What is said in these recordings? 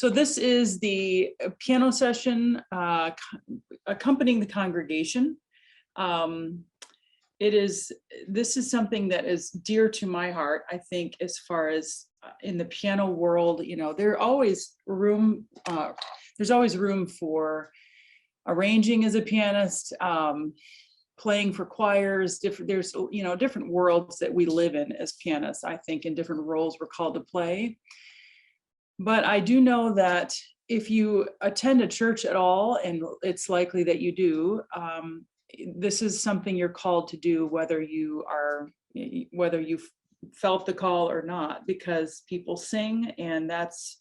So this is the piano session accompanying the congregation. This is something that is dear to my heart, I think, as far as in the piano world. You know, there's always room for arranging as a pianist, playing for choirs. There's different worlds that we live in as pianists, I think, in different roles we're called to play. But I do know that if you attend a church at all, and it's likely that you do, this is something you're called to do, whether you felt the call or not, because people sing, and that's,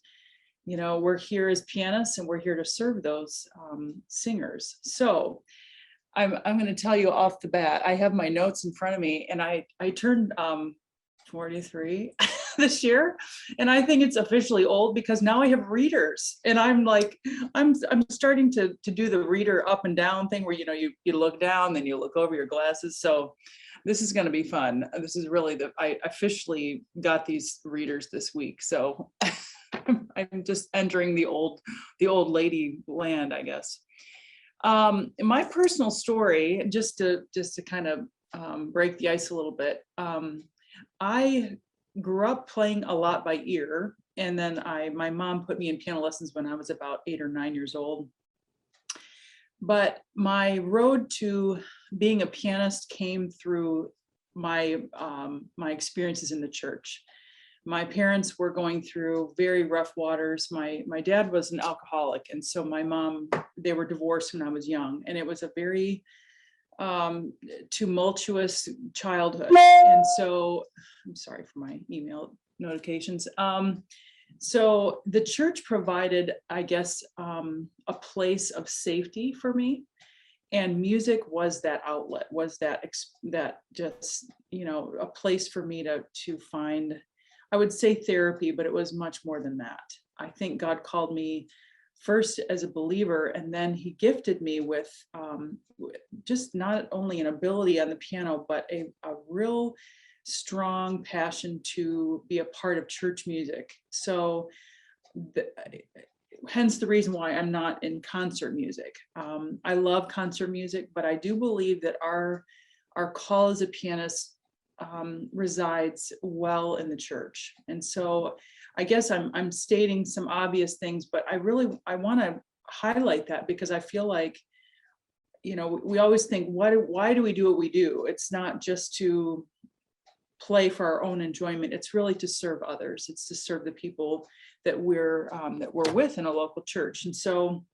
we're here as pianists, and we're here to serve those singers. So I'm going to tell you off the bat, I have my notes in front of me, and I turned 43 this year, and I think it's officially old because now I have readers, and I'm starting to do the reader up and down thing where you look down, then you look over your glasses. So this is going to be fun. This is really I officially got these readers this week, so I'm just entering the old lady land, I guess. My personal story, just to kind of break the ice a little bit. I grew up playing a lot by ear, and then my mom put me in piano lessons when I was about 8 or 9 years old. But my road to being a pianist came through my experiences in the church. My parents were going through very rough waters. My dad was an alcoholic, and so my mom, they were divorced when I was young, and it was a very tumultuous childhood. And so I'm sorry for my email notifications. So the church provided, I guess, a place of safety for me, and music was that outlet, was that just, a place for me to find, I would say, therapy, but it was much more than that. I think God called me first as a believer, and then he gifted me with just not only an ability on the piano, but a real strong passion to be a part of church music. So hence the reason why I'm not in concert music. I love concert music, but I do believe that our call as a pianist resides well in the church. And so I guess I'm stating some obvious things, but I want to highlight that because I feel like, we always think, why do we do what we do? It's not just to play for our own enjoyment. It's really to serve others. It's to serve the people that we're with in a local church. And so,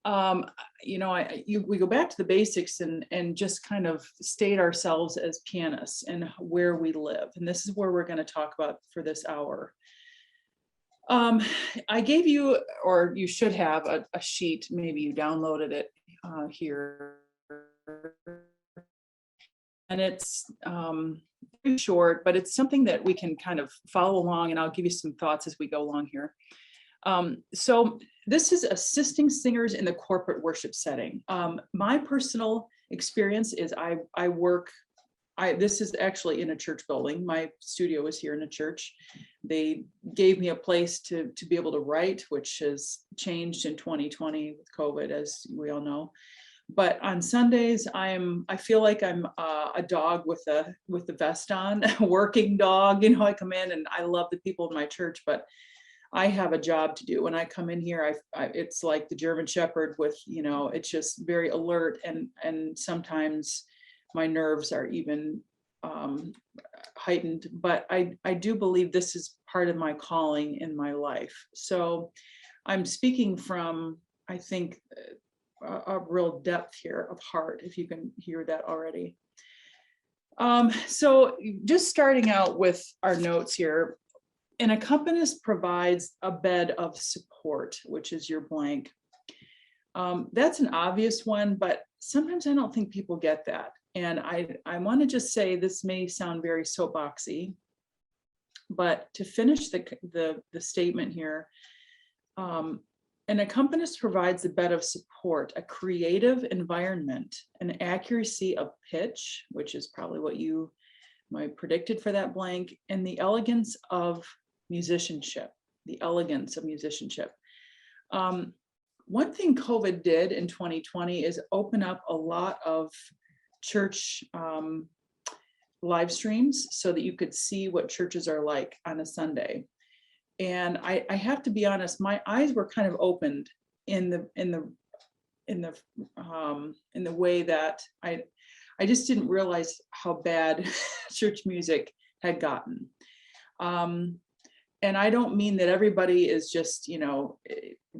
we go back to the basics and just kind of state ourselves as pianists and where we live. And this is where we're going to talk about for this hour. I gave you, or you should have, a sheet. Maybe you downloaded it here. And it's very short, but it's something that we can kind of follow along, and I'll give you some thoughts as we go along here. So this is assisting singers in the corporate worship setting. My personal experience is this is actually in a church building. My studio is here in a church. They gave me a place to be able to write, which has changed in 2020 with COVID, as we all know. But on Sundays, I feel like I'm a dog with the vest on, a working dog. I come in and I love the people in my church, but I have a job to do. When I come in here, it's like the German Shepherd with, it's just very alert, and sometimes my nerves are even heightened. But I do believe this is part of my calling in my life. So I'm speaking from, I think, a real depth here of heart, if you can hear that already. So just starting out with our notes here, an accompanist provides a bed of support, which is your blank. That's an obvious one, but sometimes I don't think people get that. And I want to just say, this may sound very soapboxy, but to finish the statement here, an accompanist provides a bed of support, a creative environment, an accuracy of pitch, which is probably what you might predicted for that blank, and the elegance of musicianship. the elegance of musicianship. One thing COVID did in 2020 is open up a lot of church live streams so that you could see what churches are like on a Sunday. And I have to be honest, my eyes were kind of opened in the way that I just didn't realize how bad church music had gotten. And I don't mean that everybody is just, you know,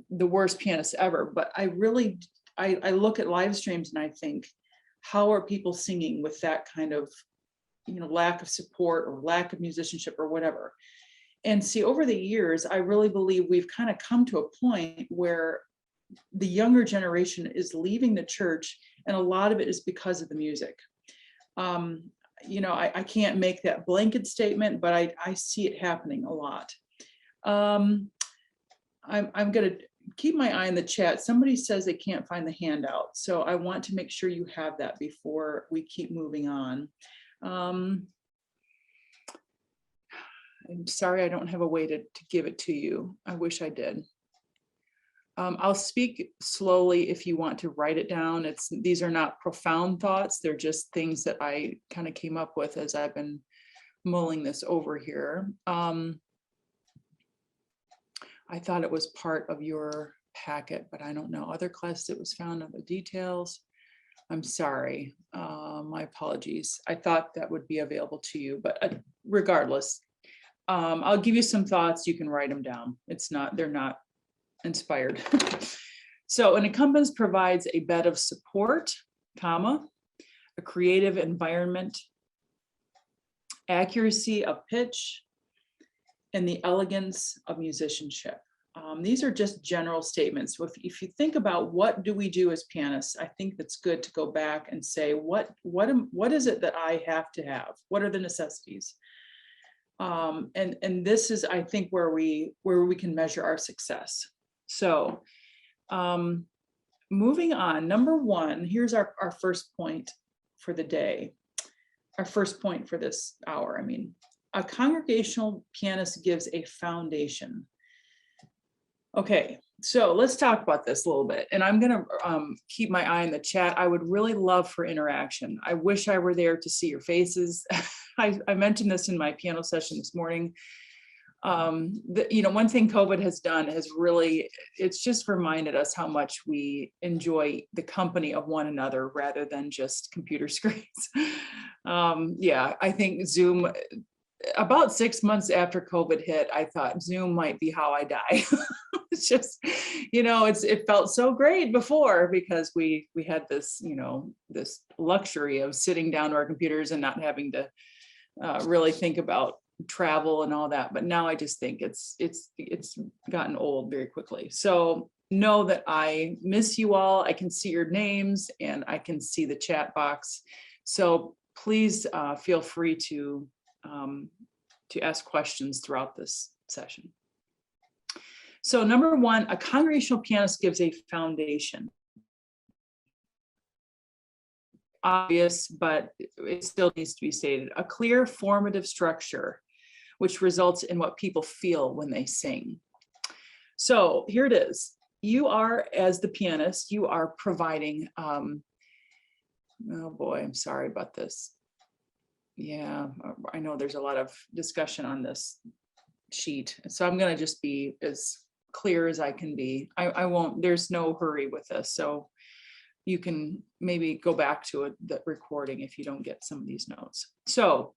the worst pianist ever, but I look at live streams and I think, how are people singing with that kind of, you know, lack of support or lack of musicianship or whatever? And see, over the years, I really believe we've kind of come to a point where the younger generation is leaving the church, and a lot of it is because of the music. You know, I can't make that blanket statement, but I see it happening a lot. I'm going to keep my eye on the chat. Somebody says they can't find the handout, so I want to make sure you have that before we keep moving on. I'm sorry I don't have a way to give it to you. I wish I did. I'll speak slowly if you want to write it down. These are not profound thoughts. They're just things that I kind of came up with as I've been mulling this over here. I thought it was part of your packet, but I don't know. Other classes, it was found on the details. I'm sorry. My apologies. I thought that would be available to you, but regardless, I'll give you some thoughts. You can write them down. They're not inspired. So an accompanist provides a bed of support, comma, a creative environment, accuracy of pitch, and the elegance of musicianship. These are just general statements. If you think about what do we do as pianists, I think that's good to go back and say, what is it that I have to have? What are the necessities? And this is, I think, where we can measure our success. So moving on, number one, here's our first point for the day, our first point for this hour. I mean, a congregational pianist gives a foundation. Okay, so let's talk about this a little bit. And I'm gonna keep my eye on the chat. I would really love for interaction. I wish I were there to see your faces. I mentioned this in my piano session this morning. You know, one thing COVID has done is really, it's just reminded us how much we enjoy the company of one another rather than just computer screens. Yeah, I think Zoom, about 6 months after COVID hit, I thought Zoom might be how I die. It's just, you know, it felt so great before because we had this, you know, this luxury of sitting down to our computers and not having to really think about travel and all that. But now I just think it's gotten old very quickly. So know that I miss you all. I can see your names and I can see the chat box. So please feel free to ask questions throughout this session. So number one, a congregational pianist gives a foundation. Obvious, but it still needs to be stated. A clear formative structure, which results in what people feel when they sing. So here it is. You are, as the pianist, you are providing, oh boy, I'm sorry about this. Yeah, I know there's a lot of discussion on this sheet. So I'm gonna just be as clear as I can be. I won't, there's no hurry with this. So you can maybe go back to the recording if you don't get some of these notes. So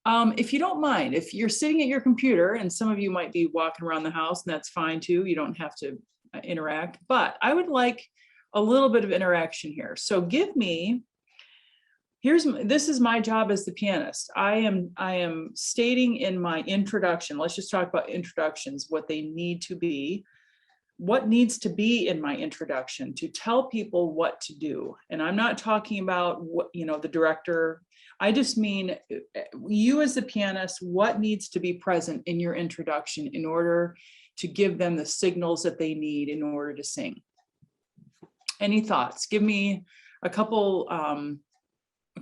if you don't mind, if you're sitting at your computer, and some of you might be walking around the house, and that's fine too, you don't have to interact, but I would like a little bit of interaction here. So give me, this is my job as the pianist. I am stating in my introduction, let's just talk about introductions, what they need to be. What needs to be in my introduction to tell people what to do. And I'm not talking about what, you know, the director. I just mean you as the pianist, what needs to be present in your introduction in order to give them the signals that they need in order to sing. Any thoughts? Give me a couple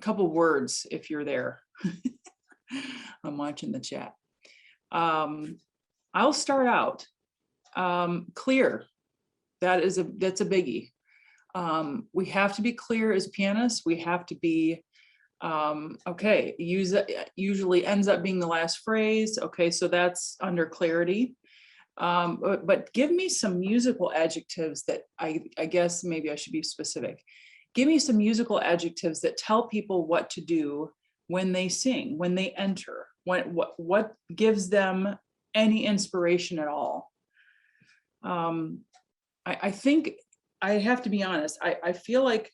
words if you're there. I'm watching the chat. I'll start out clear. That's a biggie. We have to be clear as pianists. We have to be okay. Usually ends up being the last phrase. Okay, so that's under clarity. But give me some musical adjectives that I guess maybe I should be specific. Give me some musical adjectives that tell people what to do when they sing, when they enter, what gives them any inspiration at all. I think I have to be honest. I feel like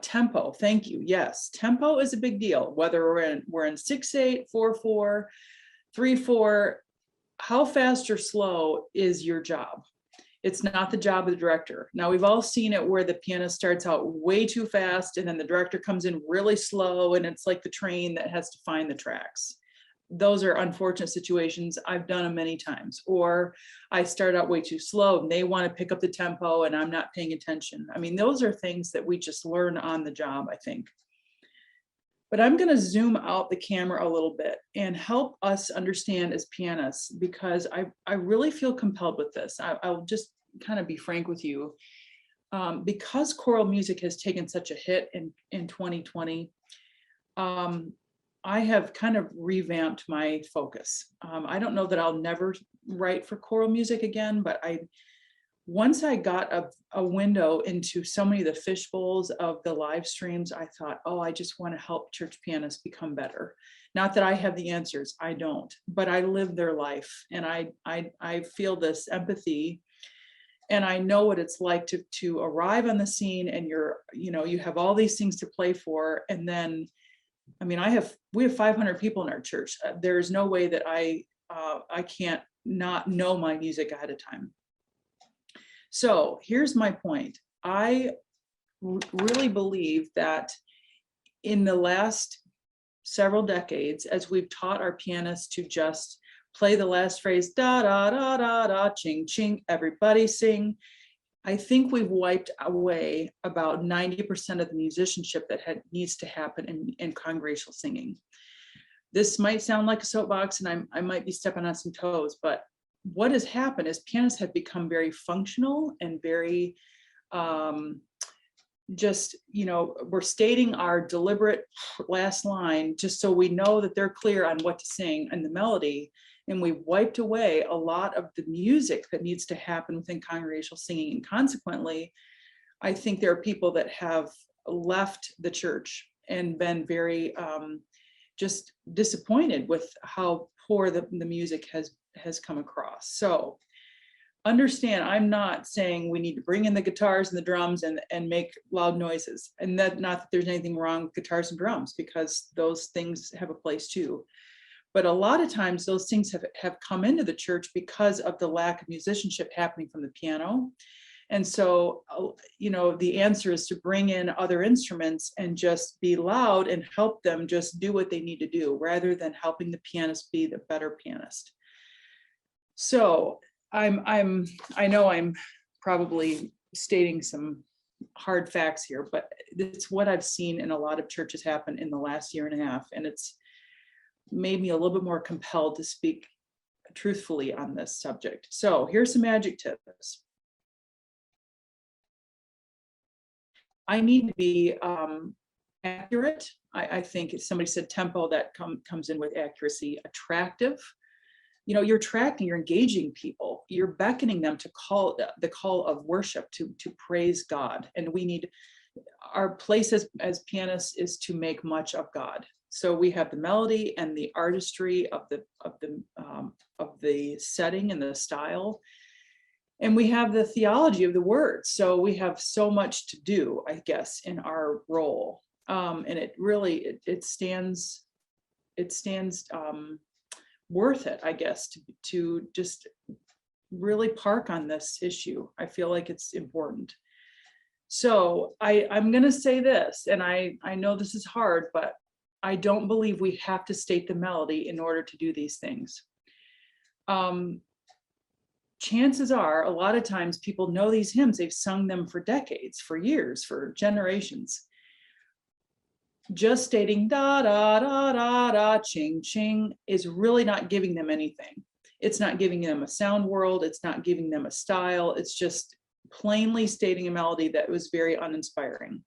tempo. Thank you. Yes, tempo is a big deal. Whether we're in 6/8, 4/4, 3/4. How fast or slow is your job? It's not the job of the director. Now, we've all seen it where the pianist starts out way too fast and then the director comes in really slow and it's like the train that has to find the tracks. Those are unfortunate situations. I've done them many times. Or I start out way too slow and they want to pick up the tempo and I'm not paying attention. I mean, those are things that we just learn on the job, I think. But I'm going to zoom out the camera a little bit and help us understand as pianists, because I really feel compelled with this. I'll just kind of be frank with you. Because choral music has taken such a hit in 2020, I have kind of revamped my focus. I don't know that I'll never write for choral music again, but once I got a window into so many of the fishbowls of the live streams, I thought, oh, I just want to help church pianists become better. Not that I have the answers, I don't, but I live their life and I feel this empathy and I know what it's like to arrive on the scene and you have all these things to play for. And then, I mean, we have 500 people in our church. There's no way that I can't not know my music ahead of time. So here's my point. I really believe that in the last several decades, as we've taught our pianists to just play the last phrase, da, da, da, da, da, ching, ching, everybody sing, I think we've wiped away about 90% of the musicianship that needs to happen in congregational singing. This might sound like a soapbox and I might be stepping on some toes, but what has happened is pianists have become very functional and very we're stating our deliberate last line just so we know that they're clear on what to sing and the melody. And we wiped away a lot of the music that needs to happen within congregational singing. And consequently, I think there are people that have left the church and been very just disappointed with how poor the music has come across. So understand, I'm not saying we need to bring in the guitars and the drums and make loud noises. And not that there's anything wrong with guitars and drums, because those things have a place too. But a lot of times those things have come into the church because of the lack of musicianship happening from the piano. And so, the answer is to bring in other instruments and just be loud and help them just do what they need to do, rather than helping the pianist be the better pianist. So I know I'm probably stating some hard facts here, but it's what I've seen in a lot of churches happen in the last year and a half. And it's made me a little bit more compelled to speak truthfully on this subject. So here's some adjectives. I need to be accurate. I think if somebody said tempo, that comes in with accuracy. Attractive. You're attracting, you're engaging people, you're beckoning them to the call of worship, to praise God. And our place as pianists is to make much of God. So we have the melody and the artistry of the setting and the style. And we have the theology of the words. So we have so much to do, I guess, in our role. And it really, it stands worth it, I guess, to just really park on this issue. I feel like it's important. So I'm going to say this, and I know this is hard, but I don't believe we have to state the melody in order to do these things. Chances are, a lot of times people know these hymns, they've sung them for decades, for years, for generations. Just stating da da da da da ching ching is really not giving them anything. It's not giving them a sound world. It's not giving them a style. It's just plainly stating a melody that was very uninspiring.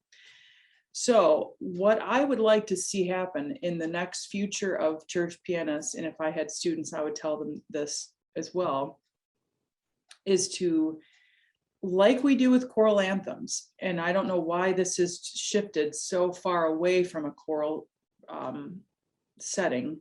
So what I would like to see happen in the next future of church pianists, and if I had students, I would tell them this as well, is to, like we do with choral anthems, and I don't know why this has shifted so far away from a choral setting,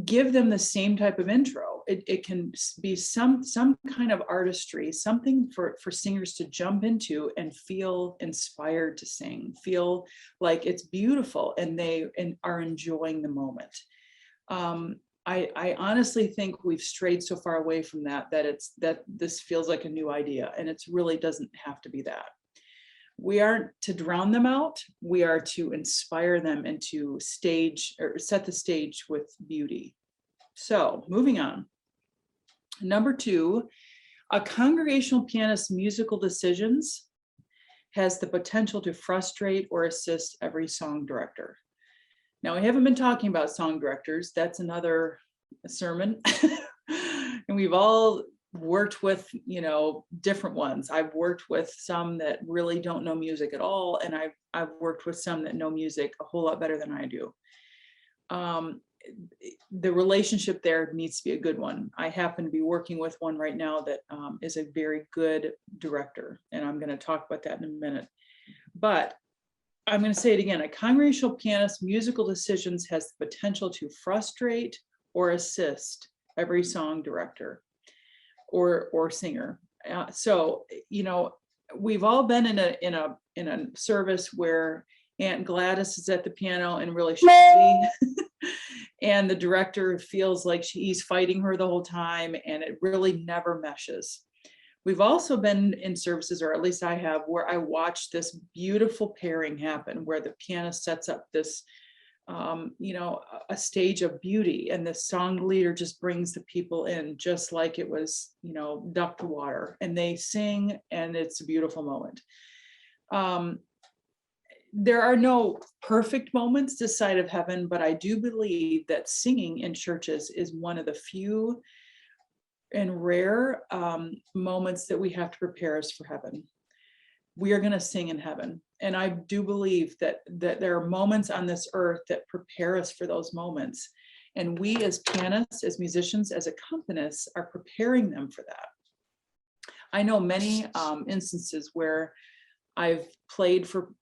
give them the same type of intro. It can be some kind of artistry, something for singers to jump into and feel inspired to sing, feel like it's beautiful and they are enjoying the moment. I honestly think we've strayed so far away from that this feels like a new idea, and it really doesn't have to be that. We aren't to drown them out. We are to inspire them and to stage or set the stage with beauty. So moving on. Number 2, a congregational pianist's musical decisions has the potential to frustrate or assist every song director. Now, we haven't been talking about song directors. That's another sermon. And we've all worked with, different ones. I've worked with some that really don't know music at all. And I've worked with some that know music a whole lot better than I do. The relationship there needs to be a good one. I happen to be working with one right now that is a very good director. And I'm going to talk about that in a minute. But I'm going to say it again. A congregational pianist's musical decisions has the potential to frustrate or assist every song director or singer. So, we've all been in a service where Aunt Gladys is at the piano and really shouldn't be. And the director feels like he's fighting her the whole time, and it really never meshes. We've also been in services, or at least I have, where I watched this beautiful pairing happen, where the pianist sets up this, a stage of beauty, and the song leader just brings the people in just like it was, duck to water, and they sing, and it's a beautiful moment. There are no perfect moments this side of heaven, but I do believe that singing in churches is one of the few and rare moments that we have to prepare us for heaven. We are going to sing in heaven. And I do believe that there are moments on this earth that prepare us for those moments. And we as pianists, as musicians, as accompanists are preparing them for that. I know many instances where I've played for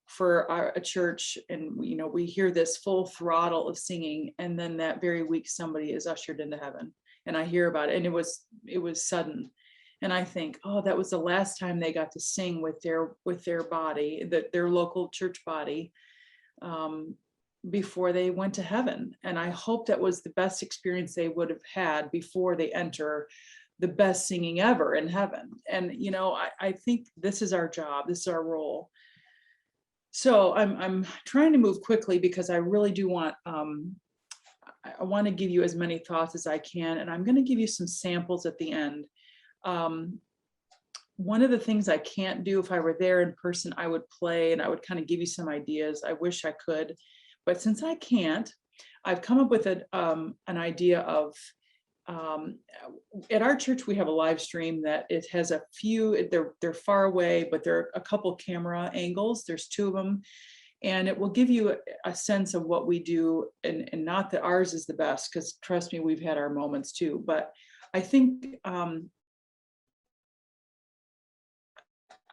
a church, and we hear this full throttle of singing, and then that very week somebody is ushered into heaven, and I hear about it, and it was sudden, and I think, oh, that was the last time they got to sing with their body, their local church body, before they went to heaven. And I hope that was the best experience they would have had before they enter the best singing ever in heaven. And I think this is our job, this is our role. So I'm trying to move quickly because I really do want I want to give you as many thoughts as I can, and I'm going to give you some samples at the end. One of the things I can't do, if I were there in person, I would play and I would kind of give you some ideas. I wish I could, but since I can't, I've come up with an idea of, at our church, we have a live stream that it has a few, they're far away, but there are a couple camera angles. There's 2 of them, and it will give you a sense of what we do. And not that ours is the best, because trust me, we've had our moments too. But I think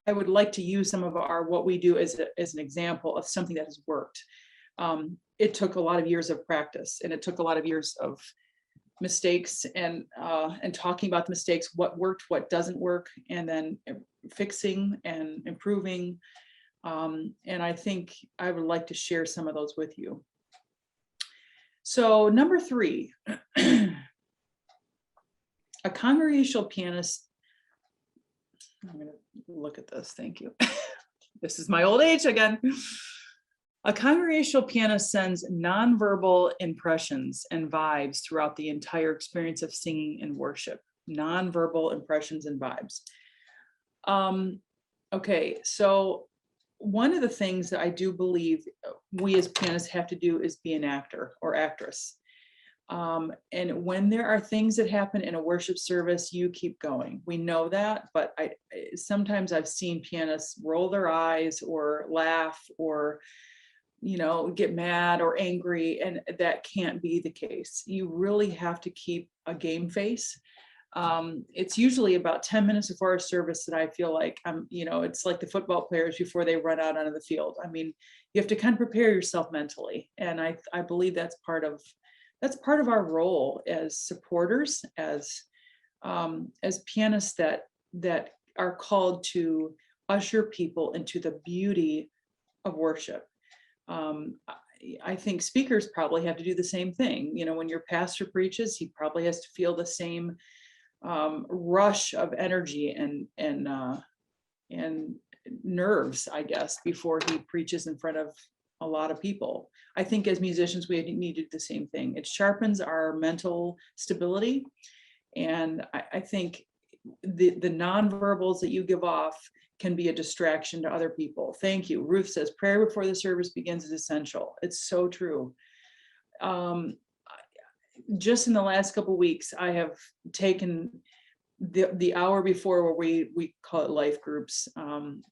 I would like to use some of what we do as an example of something that has worked. It took a lot of years of practice, and it took a lot of years of mistakes and talking about the mistakes, what worked, what doesn't work, and then fixing and improving. And I think I would like to share some of those with you. So number 3, a congregational pianist. I'm going to look at this. Thank you. This is my old age again. A congregational pianist sends nonverbal impressions and vibes throughout the entire experience of singing and worship. Nonverbal impressions and vibes. Okay, so one of the things that I do believe we as pianists have to do is be an actor or actress. And when there are things that happen in a worship service, you keep going. We know that, but sometimes I've seen pianists roll their eyes or laugh or, get mad or angry, and that can't be the case. You really have to keep a game face. It's usually about 10 minutes before our service that I feel like it's like the football players before they run out onto the field. I mean, you have to kind of prepare yourself mentally. And I believe that's part of our role as supporters, as pianists that are called to usher people into the beauty of worship. I think speakers probably have to do the same thing. When your pastor preaches, he probably has to feel the same rush of energy and nerves, I guess, before he preaches in front of a lot of people. I think as musicians, we need to do the same thing. It sharpens our mental stability. And I think the nonverbals that you give off can be a distraction to other people. Thank you. Ruth says, prayer before the service begins is essential. It's so true. Just in the last couple of weeks, I have taken the hour before, where we call it life groups.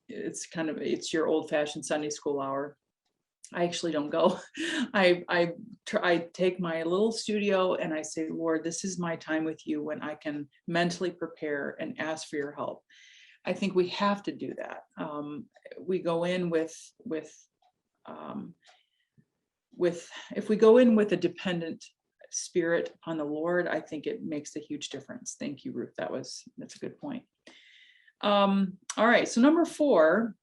It's your old-fashioned Sunday school hour. I actually don't go. I take my little studio and I say, Lord, this is my time with you when I can mentally prepare and ask for your help. I think we have to do that. We go in if we go in with a dependent spirit on the Lord, I think it makes a huge difference. Thank you, Ruth. That's a good point. All right, so number 4,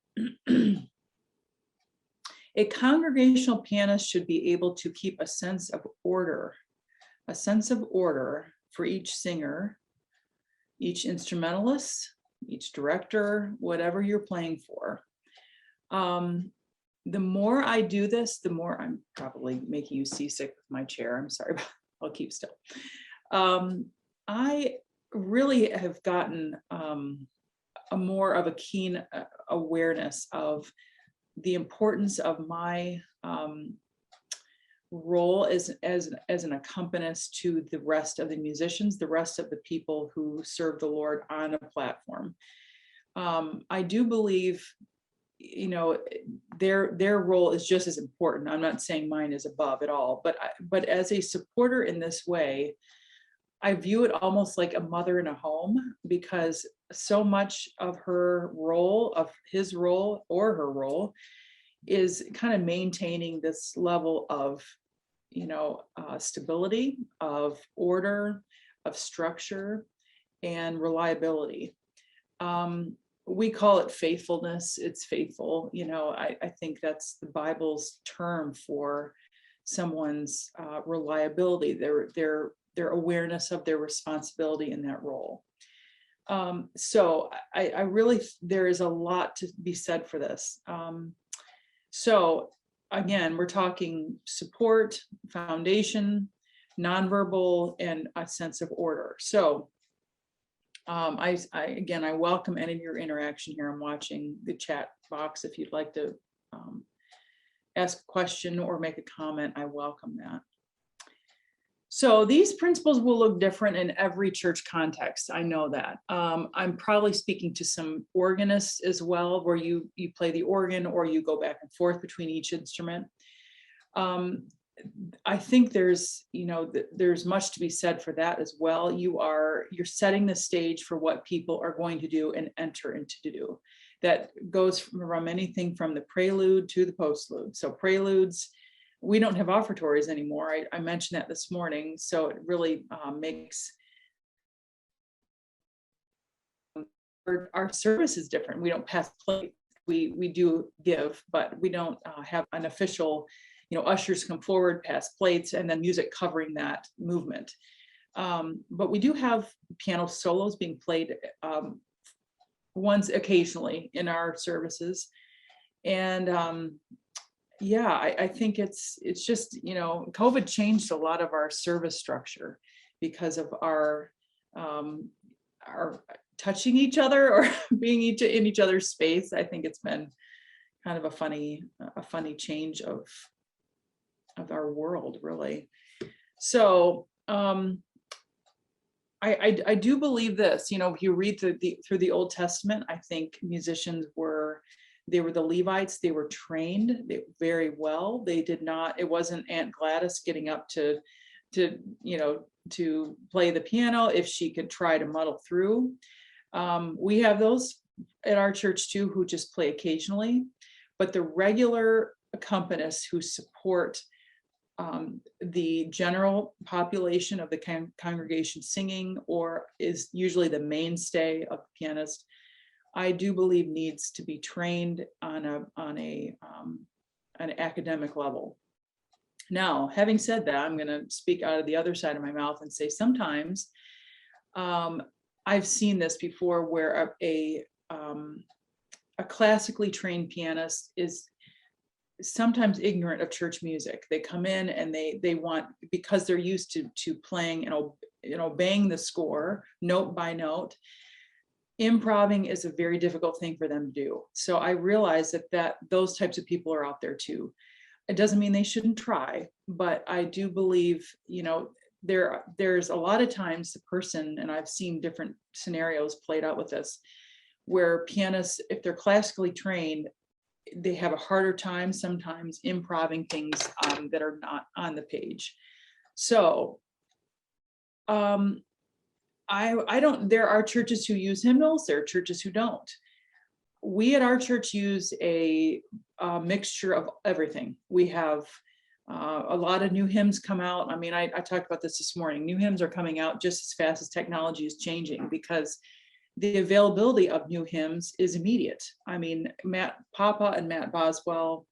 a congregational pianist should be able to keep a sense of order for each singer, each instrumentalist, each director, whatever you're playing for. The more I do this, the more I'm probably making you seasick with my chair. I'm sorry, I'll keep still. I really have gotten a more of a keen awareness of the importance of my role as an accompanist to the rest of the musicians, the rest of the people who serve the Lord on a platform. I do believe, their role is just as important. I'm not saying mine is above at all, but as a supporter in this way, I view it almost like a mother in a home, because so much of her role, of his role or her role, is kind of maintaining this level of, stability, of order, of structure, and reliability. We call it faithfulness. It's faithful. I think that's the Bible's term for someone's reliability, their awareness of their responsibility in that role. So I really, there is a lot to be said for this. So again, we're talking support, foundation, nonverbal, and a sense of order. So I welcome any of your interaction here. I'm watching the chat box. If you'd like to ask a question or make a comment, I welcome that. So these principles will look different in every church context. I know that. I'm probably speaking to some organists as well, where you play the organ or you go back and forth between each instrument. I think there's much to be said for that as well. You're setting the stage for what people are going to do and enter into to do. That goes from anything from the prelude to the postlude. So preludes, we don't have offertories anymore. I mentioned that this morning. So it really makes our service is different. We don't pass plate. We do give, but we don't have an official, ushers come forward, pass plates, and then music covering that movement. But we do have piano solos being played once occasionally in our services. And I think it's just, COVID changed a lot of our service structure because of our touching each other or being in each other's space. I think it's been kind of a funny change of our world, really. So I do believe this, if you read through the Old Testament, I think musicians they were the Levites, they were trained very well. They did not, it wasn't Aunt Gladys getting up to play the piano if she could try to muddle through. We have those at our church too, who just play occasionally, but the regular accompanists who support the general population of the congregation singing, or is usually the mainstay of the pianist, I do believe needs to be trained on an academic level. Now, having said that, I'm going to speak out of the other side of my mouth and say sometimes I've seen this before, where a classically trained pianist is sometimes ignorant of church music. They come in and they want, because they're used to playing and obeying the score note by note. Improving is a very difficult thing for them to do. So I realize that those types of people are out there too. It doesn't mean they shouldn't try, but I do believe, there's a lot of times the person, and I've seen different scenarios played out with this, where pianists, if they're classically trained, they have a harder time sometimes improving things that are not on the page. So I don't, there are churches who use hymnals, there are churches who don't. We at our church use a mixture of everything. We have a lot of new hymns come out. I mean, I talked about this morning. New hymns are coming out just as fast as technology is changing, because the availability of new hymns is immediate. I mean, Matt Papa and Matt Boswell,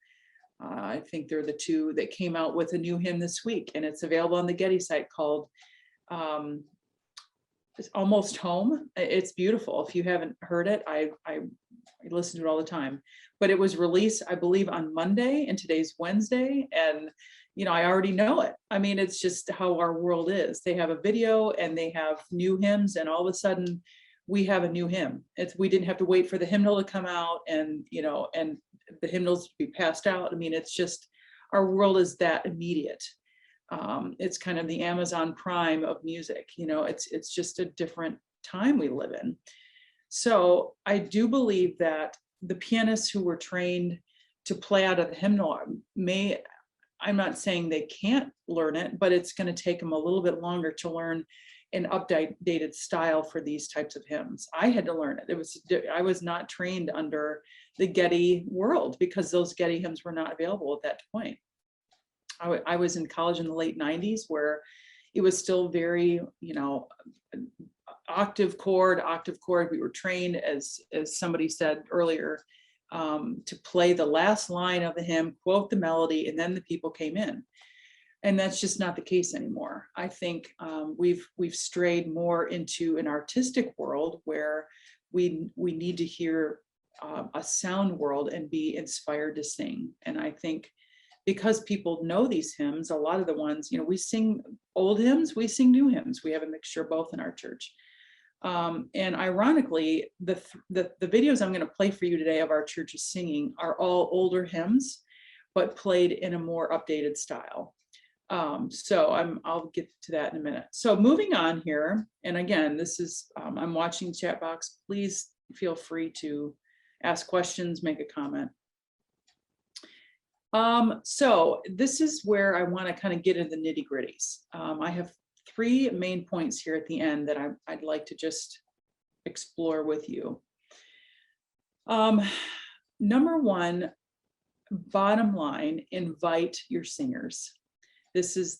I think they're the two that came out with a new hymn this week, and it's available on the Getty site called it's Almost Home. It's beautiful. If you haven't heard it, I listen to it all the time. But it was released, I believe, on Monday, and today's Wednesday, and I already know it. I mean, it's just how our world is. They have a video and they have new hymns, and all of a sudden we have a new hymn. We didn't have to wait for the hymnal to come out and and the hymnals to be passed out. I mean, it's just, our world is that immediate. It's kind of the Amazon Prime of music. It's just a different time we live in. So I do believe that the pianists who were trained to play out of the hymnal I'm not saying they can't learn it, but it's going to take them a little bit longer to learn an updated style for these types of hymns. I had to learn it. I was not trained under the Getty world, because those Getty hymns were not available at that point. I was in college in the late 90s, where it was still very, octave chord. We were trained, as somebody said earlier, to play the last line of the hymn, quote the melody, and then the people came in. And that's just not the case anymore. I think we've strayed more into an artistic world, where we need to hear a sound world and be inspired to sing. And I think because people know these hymns, a lot of the ones, we sing old hymns, we sing new hymns. We have a mixture of both in our church. And ironically, the videos I'm going to play for you today of our church's singing are all older hymns, but played in a more updated style. So I'll get to that in a minute. So moving on here, and again, this is, I'm watching the chat box. Please feel free to ask questions, make a comment. So this is where I want to kind of get into the nitty-gritties. I have 3 main points here at the end that I'd like to just explore with you. Number 1, bottom line, invite your singers. This is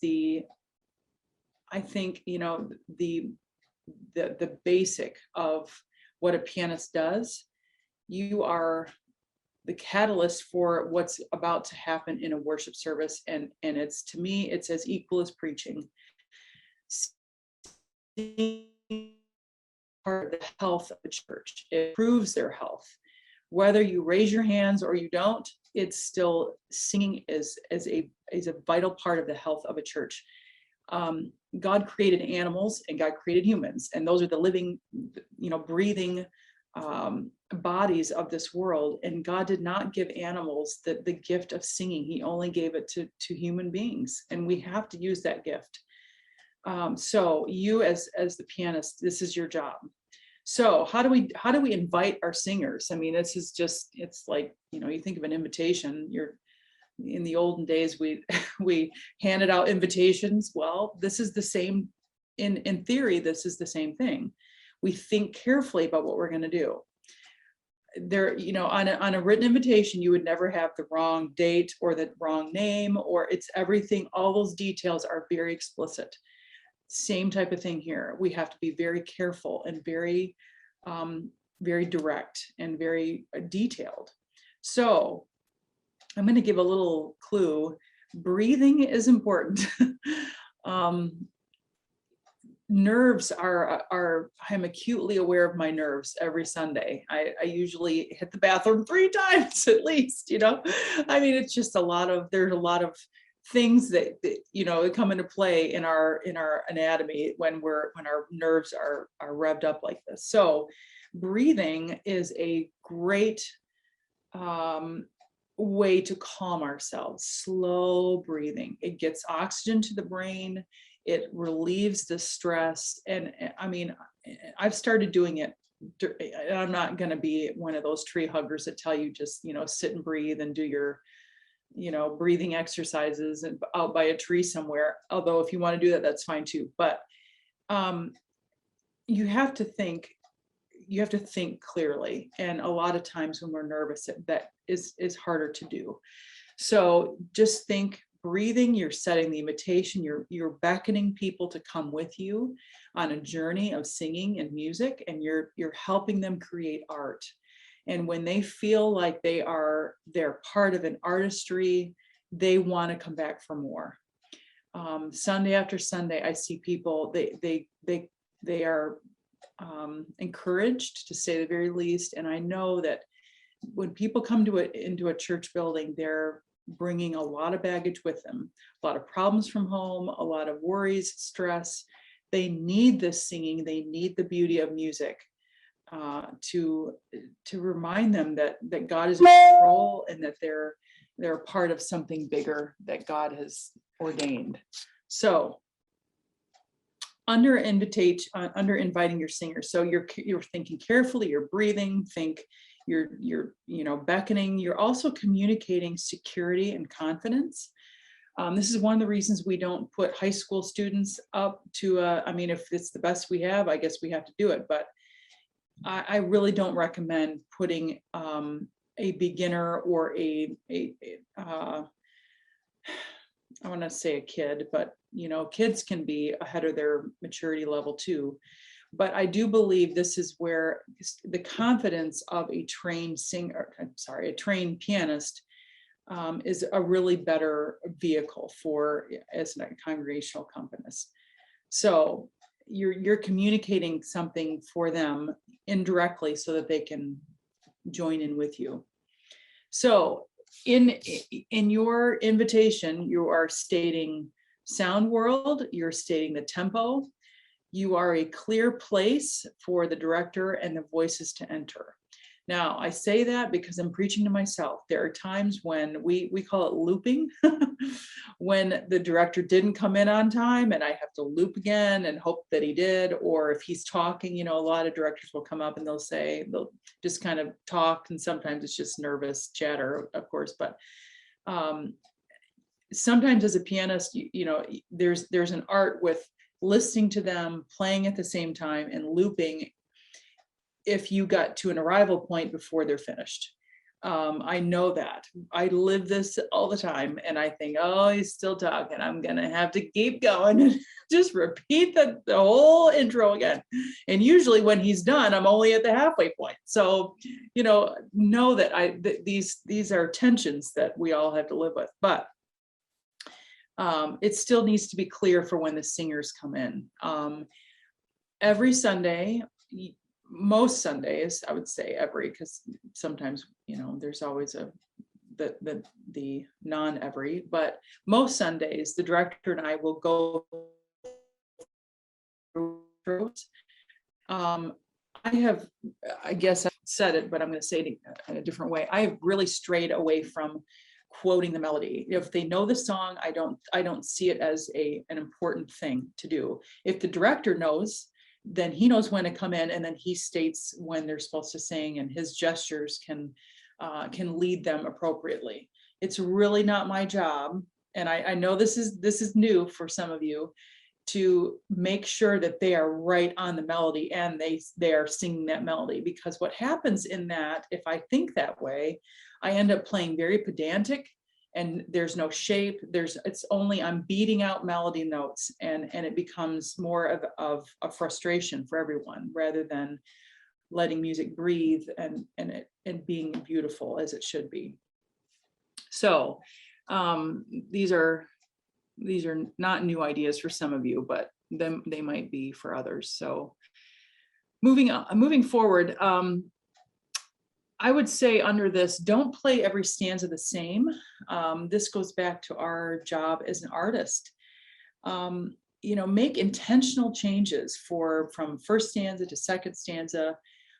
I think, the basic of what a pianist does. You are the catalyst for what's about to happen in a worship service. And it's, to me, it's as equal as preaching. Part of the health of the church. It improves their health. Whether you raise your hands or you don't, it's still, singing is a vital part of the health of a church. God created animals and God created humans, and those are the living, breathing bodies of this world. And God did not give animals the gift of singing. He only gave it to human beings, and we have to use that gift. So you as the pianist, this is your job. So how do we invite our singers? I mean, this is just, it's like, you think of an invitation. In the olden days, we handed out invitations. Well, this is the same, in theory, this is the same thing. We think carefully about what we're going to do. There, on a written invitation, you would never have the wrong date or the wrong name, or it's everything. All those details are very explicit. Same type of thing here. We have to be very careful and very, very direct and very detailed. So I'm going to give a little clue. Breathing is important. Nerves I'm acutely aware of my nerves every Sunday. I usually hit the bathroom 3 times at least, I mean, it's just there's a lot of things that come into play in our anatomy when our nerves are revved up like this. So breathing is a great way to calm ourselves. Slow breathing. It gets oxygen to the brain. It relieves the stress. And I mean, I've started doing it. I'm not going to be one of those tree huggers that tell you just, sit and breathe and do your, breathing exercises and out by a tree somewhere. Although if you want to do that, that's fine too. But you have to think clearly. And a lot of times when we're nervous, that is harder to do. So just think. Breathing, you're setting the invitation, you're beckoning people to come with you on a journey of singing and music, and you're helping them create art. And when they feel like they're part of an artistry, they want to come back for more. Sunday after Sunday, I see people, they are encouraged, to say the very least. And I know that when people come into a church building, they're bringing a lot of baggage with them, a lot of problems from home, a lot of worries, stress. They need this singing. They need the beauty of music to remind them that God is in control and that they're a part of something bigger that God has ordained. So under inviting your singers, so you're thinking carefully, you're breathing, you're beckoning, you're also communicating security and confidence. This is one of the reasons we don't put high school students up to I mean, if it's the best we have, I guess we have to do it, but I really don't recommend putting a beginner or I want to say a kid, but kids can be ahead of their maturity level too. But I do believe this is where the confidence of a trained pianist is a really better vehicle as a congregational accompanist. So you're communicating something for them indirectly so that they can join in with you. So in your invitation, you are stating sound world, you're stating the tempo. You are a clear place for the director and the voices to enter. Now, I say that because I'm preaching to myself. There are times when we call it looping, when the director didn't come in on time and I have to loop again and hope that he did. Or if he's talking, a lot of directors will come up and they'll just kind of talk, and sometimes it's just nervous chatter, of course. But sometimes as a pianist, there's an art with listening to them, playing at the same time, and looping if you got to an arrival point before they're finished. I know that. I live this all the time, and I think, oh, he's still talking. I'm gonna have to keep going and just repeat the whole intro again. And usually when he's done, I'm only at the halfway point. So, know that these are tensions that we all have to live with. But it still needs to be clear for when the singers come in. Every Sunday, most Sundays, I would say every, because sometimes, there's always the non-every, but most Sundays, the director and I will go through. I guess I said it, but I'm going to say it in a different way. I have really strayed away from quoting the melody. If they know the song, I don't see it as an important thing to do. If the director knows, then he knows when to come in, and then he states when they're supposed to sing, and his gestures can lead them appropriately. It's really not my job, and I know this is new for some of you, to make sure that they are right on the melody and they are singing that melody. Because what happens in that, if I think that way, I end up playing very pedantic, and there's no shape. It's only, I'm beating out melody notes, and it becomes more of a frustration for everyone, rather than letting music breathe and being beautiful as it should be. So these are not new ideas for some of you, but they might be for others. So moving forward, I would say under this, don't play every stanza the same. This goes back to our job as an artist. Make intentional changes from first stanza to second stanza.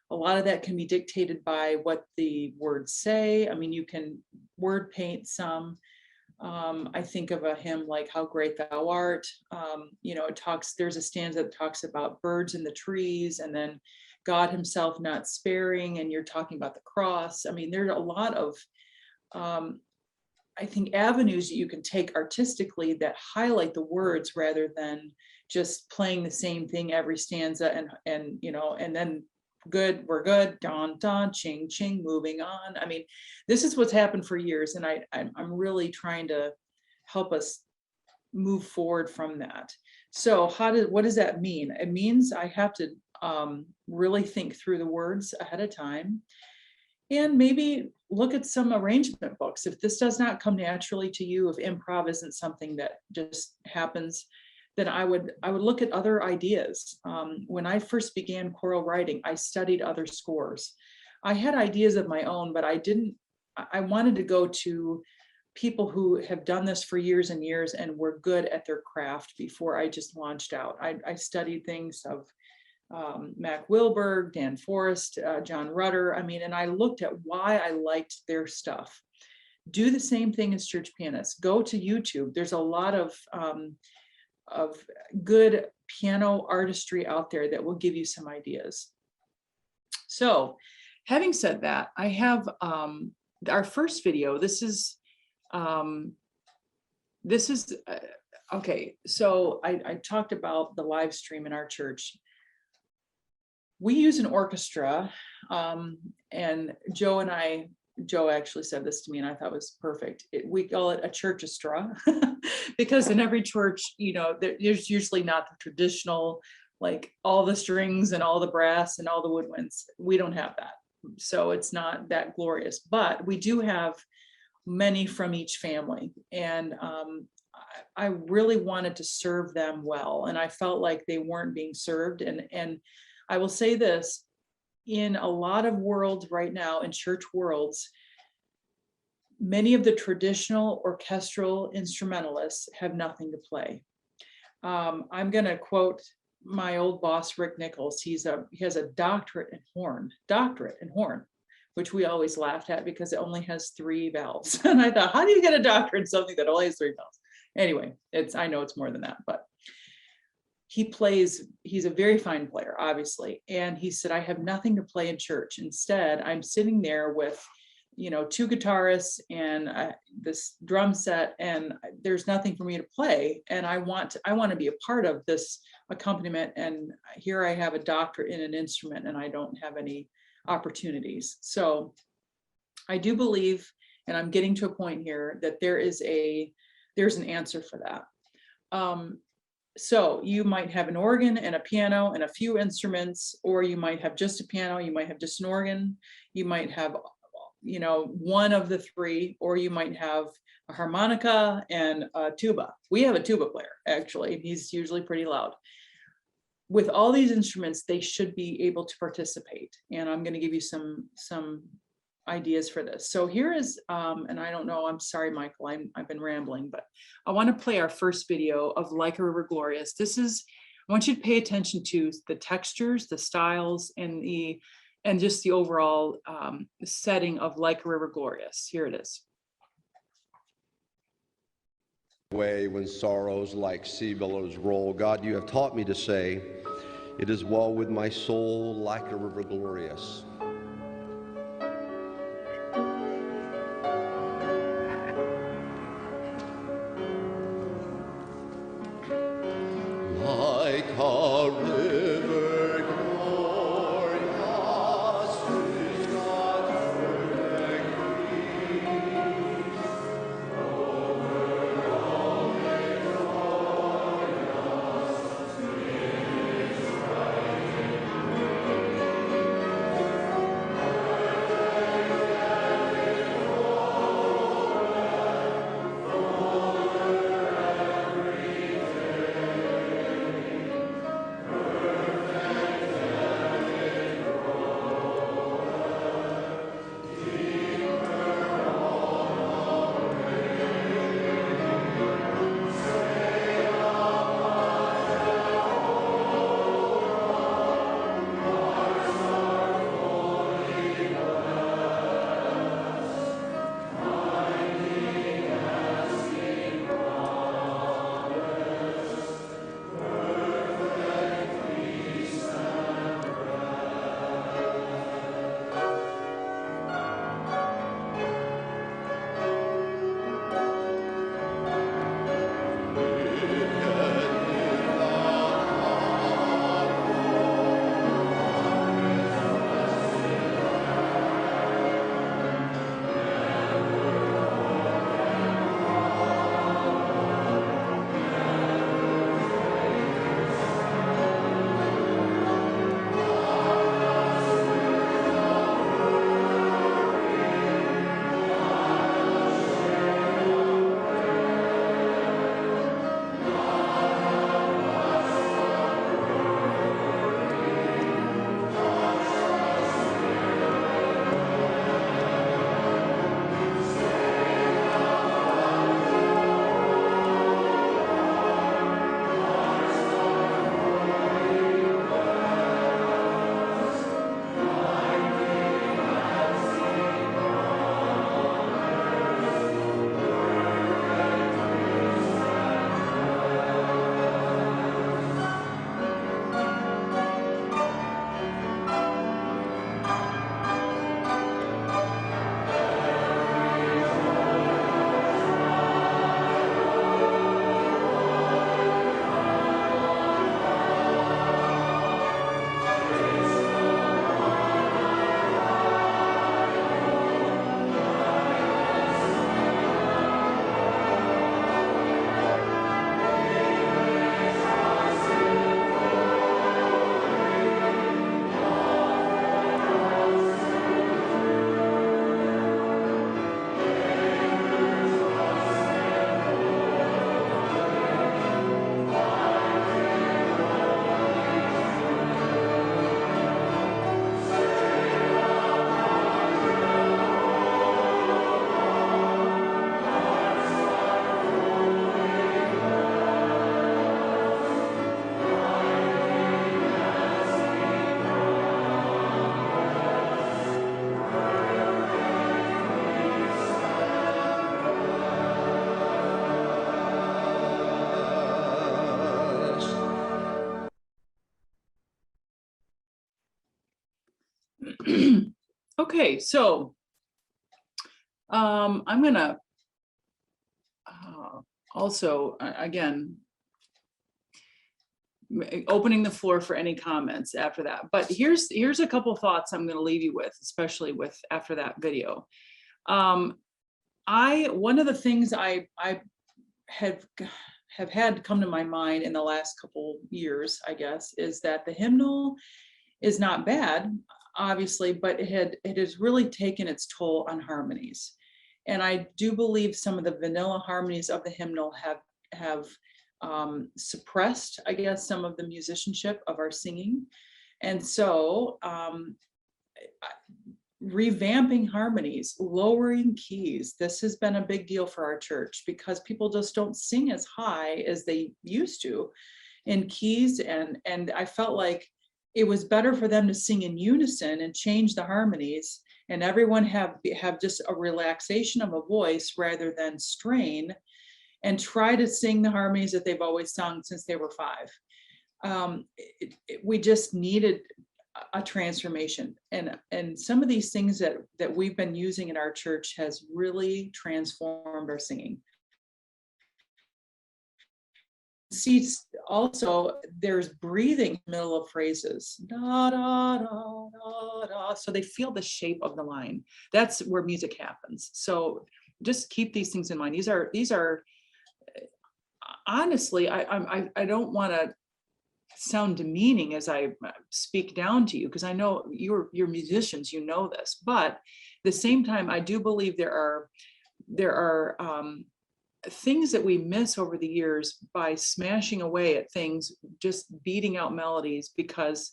A lot of that can be dictated by what the words say. I mean, you can word paint some. I think of a hymn like "How Great Thou Art." There's a stanza that talks about birds in the trees, and then God himself not sparing, and you're talking about the cross. I mean, there's a lot of, I think, avenues that you can take artistically that highlight the words, rather than just playing the same thing every stanza and then good, we're good, don, don, ching, ching, moving on. I mean, this is what's happened for years, and I'm really trying to help us move forward from that. So what does that mean? It means I have to really think through the words ahead of time, and maybe look at some arrangement books. If this does not come naturally to you, if improv isn't something that just happens, then I would look at other ideas. When I first began choral writing, I studied other scores. I had ideas of my own, but I wanted to go to people who have done this for years and years and were good at their craft before I just launched out. I studied things of Mac Wilberg, Dan Forrest, John Rutter. I mean, and I looked at why I liked their stuff. Do the same thing as church pianists. Go to YouTube. There's a lot of good piano artistry out there that will give you some ideas. So having said that, I have our first video. This is okay. So I talked about the live stream in our church. We use an orchestra, and Joe actually said this to me, and I thought it was perfect. We call it a churchestra because in every church, there's usually not the traditional, like all the strings and all the brass and all the woodwinds. We don't have that. So it's not that glorious, but we do have many from each family. And I really wanted to serve them well. And I felt like they weren't being served. And I will say this, in a lot of worlds right now, in church worlds, many of the traditional orchestral instrumentalists have nothing to play. I'm going to quote my old boss, Rick Nichols. He has a doctorate in horn, which we always laughed at because it only has 3 valves. And I thought, how do you get a doctorate in something that only has 3 valves? Anyway, I know it's more than that, but he's a very fine player, obviously. And he said, I have nothing to play in church. Instead, I'm sitting there with, 2 guitarists and this drum set, and there's nothing for me to play. And I want to be a part of this accompaniment. And here I have a doctorate in an instrument and I don't have any opportunities. So I do believe, and I'm getting to a point here, that there's an answer for that. So you might have an organ and a piano and a few instruments, or you might have just a piano, you might have just an organ, you might have, one of the 3, or you might have a harmonica and a tuba. We have a tuba player, actually. He's usually pretty loud. With all these instruments, they should be able to participate. And I'm going to give you some ideas for this. So here is, and I don't know, I'm sorry, Michael, I've been rambling, but I want to play our first video of Like a River Glorious. I want you to pay attention to the textures, the styles, and just the overall setting of Like a River Glorious. Here it is. way when sorrows like sea billows roll. God, you have taught me to say, it is well with my soul, like a river glorious. Like a river glorious, is God's perfect peace. Over all victorious, is rising Okay, so I'm gonna also, again, opening the floor for any comments after that. But here's a couple thoughts I'm gonna leave you with, especially with after that video. One of the things I have had come to my mind in the last couple years, I guess, is that the hymnal is not bad, obviously, but it has really taken its toll on harmonies. And I do believe some of the vanilla harmonies of the hymnal have suppressed, I guess, some of the musicianship of our singing. And so revamping harmonies, lowering keys, this has been a big deal for our church because people just don't sing as high as they used to in keys. And I felt like it was better for them to sing in unison and change the harmonies, and everyone have just a relaxation of a voice rather than strain. and try to sing the harmonies that they've always sung since they were 5. We just needed a transformation, and some of these things that we've been using in our church has really transformed our singing. See, also there's breathing in the middle of phrases, da, da, da, da, da, so they feel the shape of the line. That's where music happens. So just keep these things in mind. These are honestly, I don't want to sound demeaning as I speak down to you, because I know you're musicians, you know this, but at the same time, I do believe there are things that we miss over the years by smashing away at things, just beating out melodies, because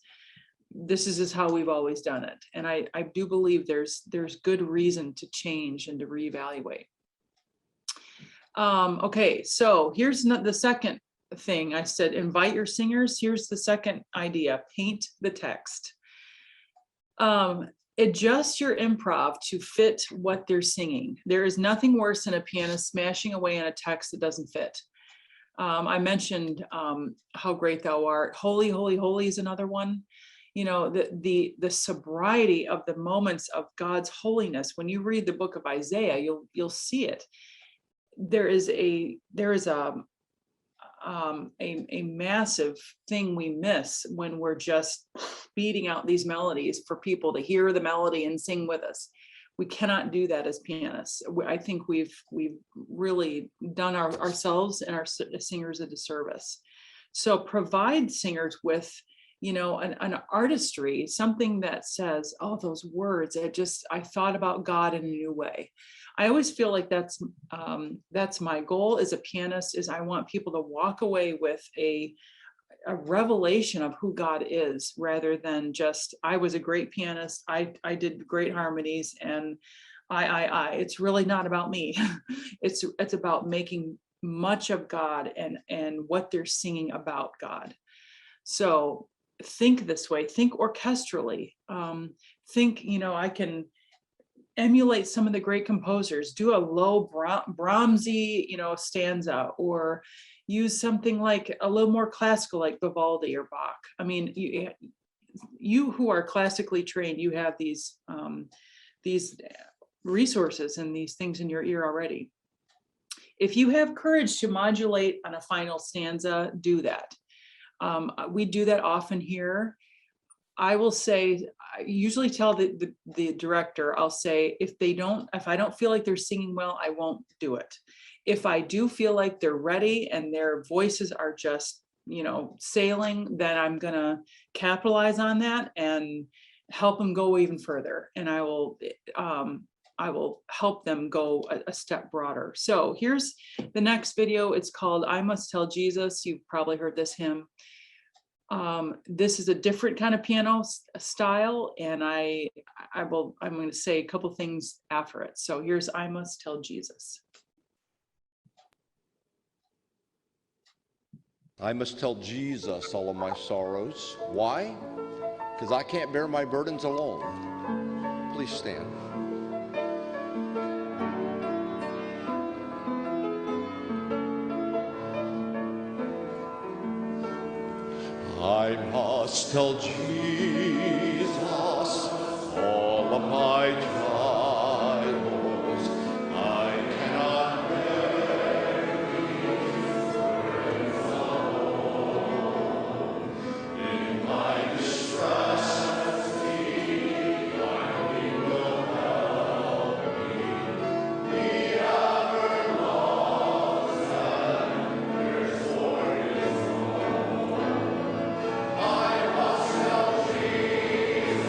this is how we've always done it. And I do believe there's good reason to change and to reevaluate. Okay, so here's the second thing I said, invite your singers. Here's the second idea, paint the text. Adjust your improv to fit what they're singing. There is nothing worse than a pianist smashing away on a text that doesn't fit. I mentioned How Great Thou Art. Holy, holy, holy is another one. You know, the sobriety of the moments of God's holiness. When you read the book of Isaiah, you'll see it. There is a massive thing we miss when we're just beating out these melodies for people to hear the melody and sing with us. We cannot do that as pianists. I think we've really done ourselves and our singers a disservice. So provide singers with, you know, an artistry, something that says, oh, those words, I thought about God in a new way. I always feel like that's my goal as a pianist, is I want people to walk away with a revelation of who God is, rather than just, I was a great pianist, I did great harmonies, and I. It's really not about me. It's about making much of God and what they're singing about God. So think this way, think orchestrally, think, you know, I can emulate some of the great composers, do a low Brahmsy, you know, stanza, or use something like a little more classical, like Vivaldi or Bach. I mean, you who are classically trained, you have these resources and these things in your ear already. If you have courage to modulate on a final stanza, do that. We do that often here. I will say, I usually tell the director, I'll say, if I don't feel like they're singing well, I won't do it. If I do feel like they're ready and their voices are just, you know, sailing, then I'm gonna capitalize on that and help them go even further. And I will help them go a step broader. So here's the next video. It's called I Must Tell Jesus. You've probably heard this hymn. This is a different kind of piano style, and I'm going to say a couple things after it. So here's I Must Tell Jesus. I must tell Jesus all of my sorrows. Why? Because I can't bear my burdens alone. Please stand. I must tell Jesus all of my trials. I cannot bear these burdens alone. In my distress at sea, He will help me. He ever loves and cares for His own. I must tell Jesus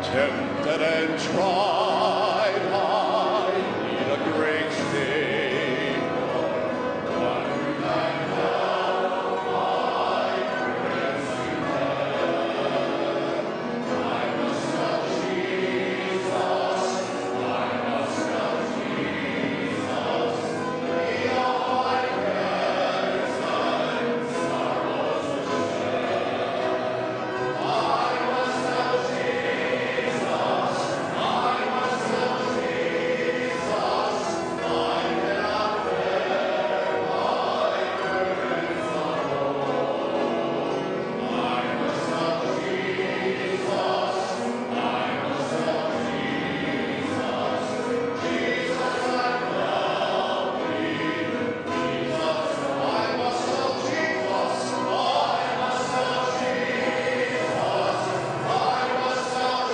Tempted and tried, I need a great Savior, one who can help my crazy head. I must have Jesus, I must have Jesus, He all my cares and sorrows to share. I must have Jesus, I must have Jesus, I cannot bear my burdens alone. I must have Jesus, I must have Jesus, Jesus and help me, Jesus, I must have Jesus, I must have Jesus, I must have Jesus, I cannot bear my burdens alone. I must have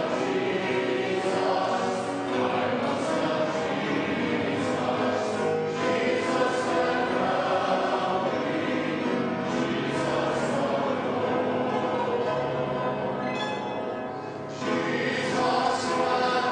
Jesus, I must have Jesus, Jesus can help me, Jesus Jesus can help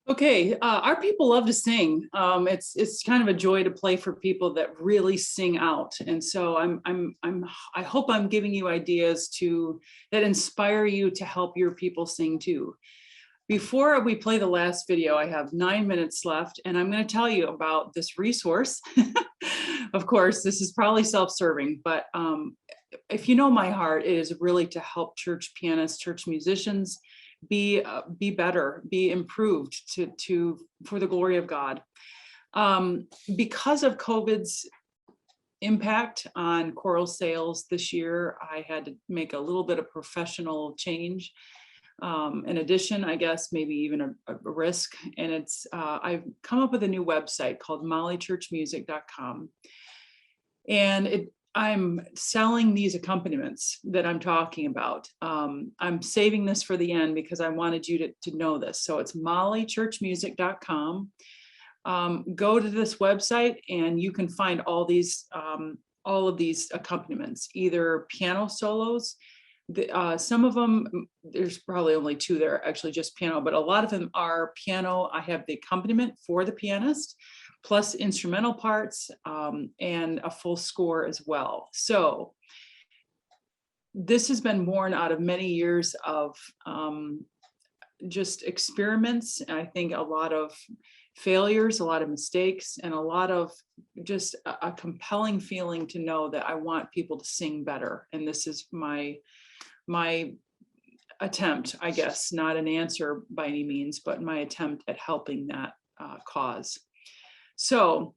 Okay, our people love to sing. It's kind of a joy to play for people that really sing out, and so I hope I'm giving you ideas that inspire you to help your people sing too. Before we play the last video, I have 9 minutes left, and I'm going to tell you about this resource. Of course, this is probably self-serving, but if you know my heart, it is really to help church pianists, church musicians be better, be improved for the glory of God. Because of COVID's impact on choral sales this year, I had to make a little bit of professional change. In addition, I guess maybe even a risk, and it's I've come up with a new website called mollychurchmusic.com, and I'm selling these accompaniments that I'm talking about. I'm saving this for the end because I wanted you to know this. So it's mollychurchmusic.com. Go to this website and you can find all of these accompaniments, either piano solos. Some of them, there's probably only two that are actually just piano, but a lot of them are piano. I have the accompaniment for the pianist, plus instrumental parts, and a full score as well. So this has been born out of many years of just experiments. And I think a lot of failures, a lot of mistakes, and a lot of just a compelling feeling to know that I want people to sing better. And this is my attempt, I guess, not an answer by any means, but my attempt at helping that cause. So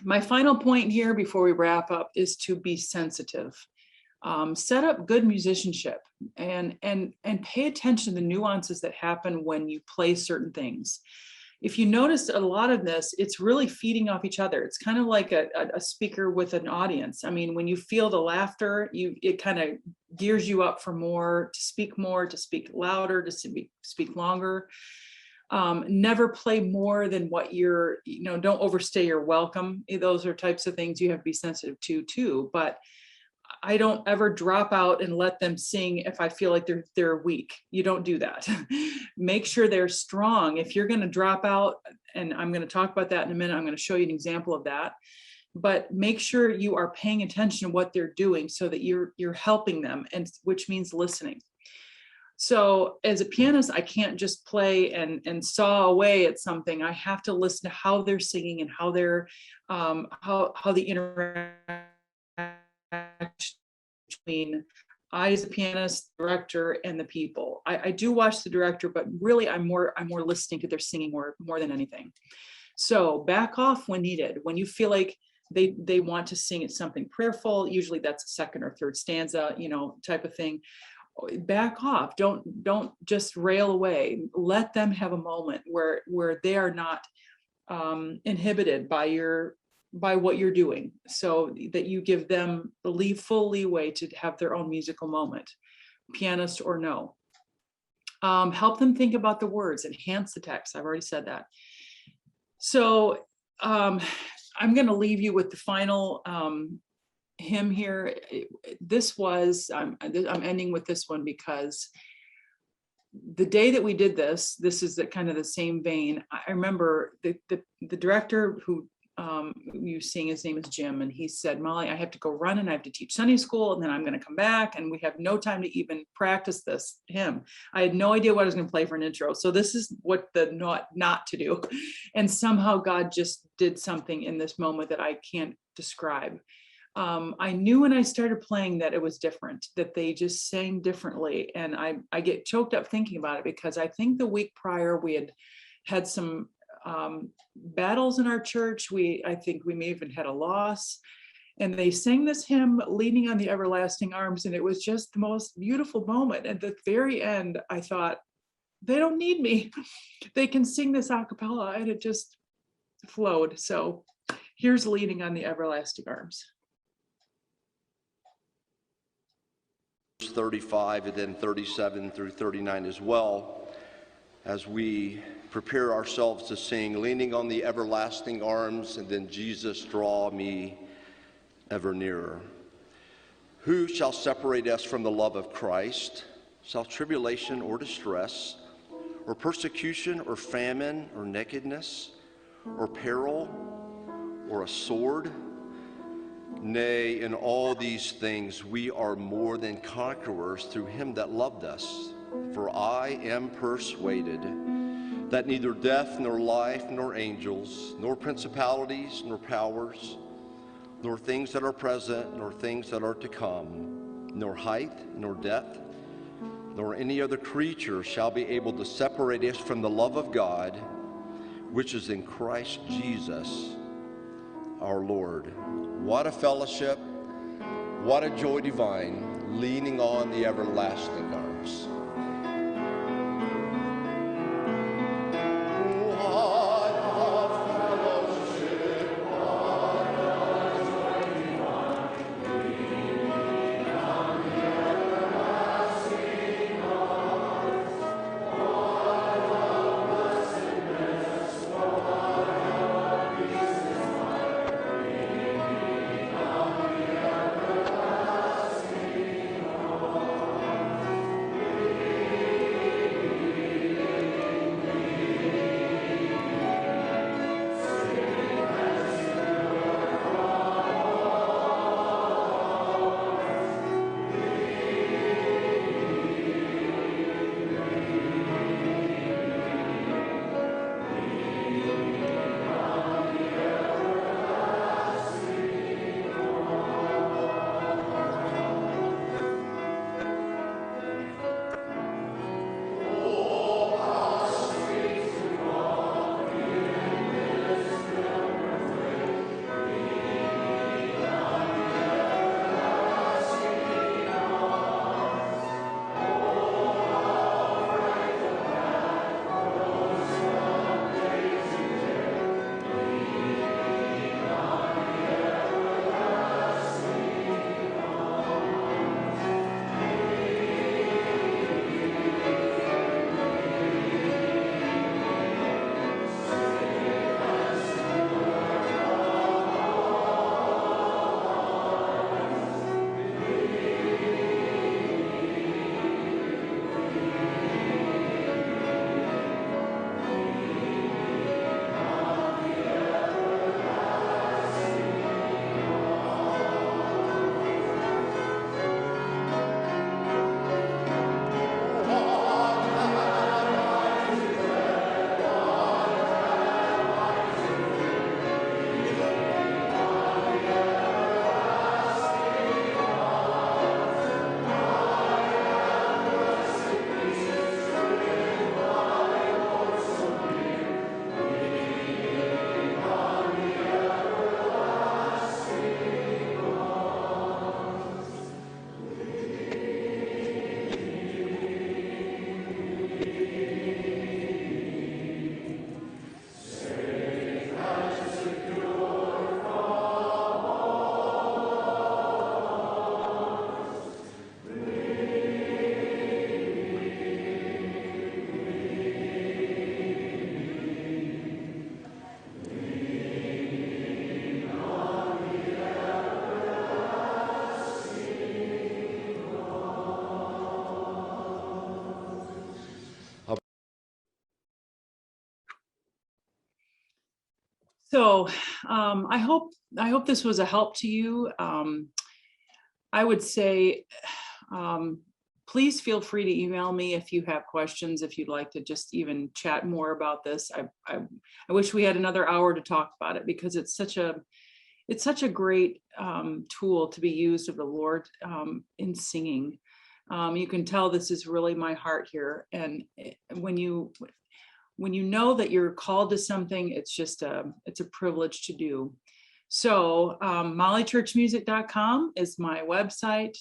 my final point here before we wrap up is to be sensitive. Set up good musicianship and pay attention to the nuances that happen when you play certain things. If you notice a lot of this, it's really feeding off each other. It's kind of like a speaker with an audience. I mean, when you feel the laughter, it kind of gears you up for more, to speak louder, to speak longer. Never play more than what don't overstay your welcome. Those are types of things you have to be sensitive to too. But I don't ever drop out and let them sing if I feel like they're weak. You don't do that. Make sure they're strong. If you're going to drop out, and I'm going to talk about that in a minute, I'm going to show you an example of that. But make sure you are paying attention to what they're doing so that you're helping them, and which means listening. So as a pianist, I can't just play and saw away at something. I have to listen to how they're singing and how they're how the interaction between I as a pianist, director, and the people. I do watch the director, but really I'm more listening to their singing more than anything. So back off when needed. When you feel like they want to sing it something prayerful, usually that's a second or third stanza, type of thing. back off. Don't just rail away. Let them have a moment where they are not inhibited by what you're doing, so that you give them the full leeway to have their own musical moment, pianist or no. Help them think about the words, enhance the text. I've already said that. So I'm going to leave you with the final hymn here. This was, I'm ending with this one because the day that we did this is the kind of the same vein. I remember the director who you seeing, his name is Jim, and he said, Molly, I have to go run and I have to teach Sunday school, and then I'm going to come back, and we have no time to even practice this hymn. I had no idea what I was going to play for an intro. So this is what the not to do. And somehow God just did something in this moment that I can't describe. I knew when I started playing that it was different, that they just sang differently. And I get choked up thinking about it, because I think the week prior we had some battles in our church. I think we may have even had a loss. And they sang this hymn, Leaning on the Everlasting Arms. And it was just the most beautiful moment. At the very end, I thought, they don't need me. They can sing this a cappella, and it just flowed. So here's Leaning on the Everlasting Arms. 35 and then 37 through 39 as well, as we prepare ourselves to sing Leaning on the Everlasting Arms, and then Jesus, draw me ever nearer. Who shall separate us from the love of Christ? Shall tribulation or distress, or persecution, or famine, or nakedness, or peril, or a sword? Nay, in all these things we are more than conquerors through him that loved us. For I am persuaded that neither death, nor life, nor angels, nor principalities, nor powers, nor things that are present, nor things that are to come, nor height, nor depth, nor any other creature shall be able to separate us from the love of God, which is in Christ Jesus our Lord. What a fellowship, what a joy divine, leaning on the everlasting arms. So I hope this was a help to you. I would say, please feel free to email me if you have questions, if you'd like to just even chat more about this. I wish we had another hour to talk about it, because it's such a great tool to be used of the Lord in singing. You can tell this is really my heart here. And when you know that you're called to something, it's a privilege to do. So mollychurchmusic.com is my website,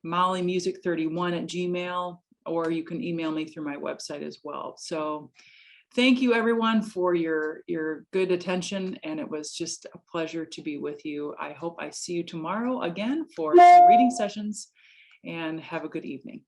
mollymusic31@gmail, or you can email me through my website as well. So thank you everyone for your good attention, and it was just a pleasure to be with you. I hope I see you tomorrow again for some reading sessions, and have a good evening.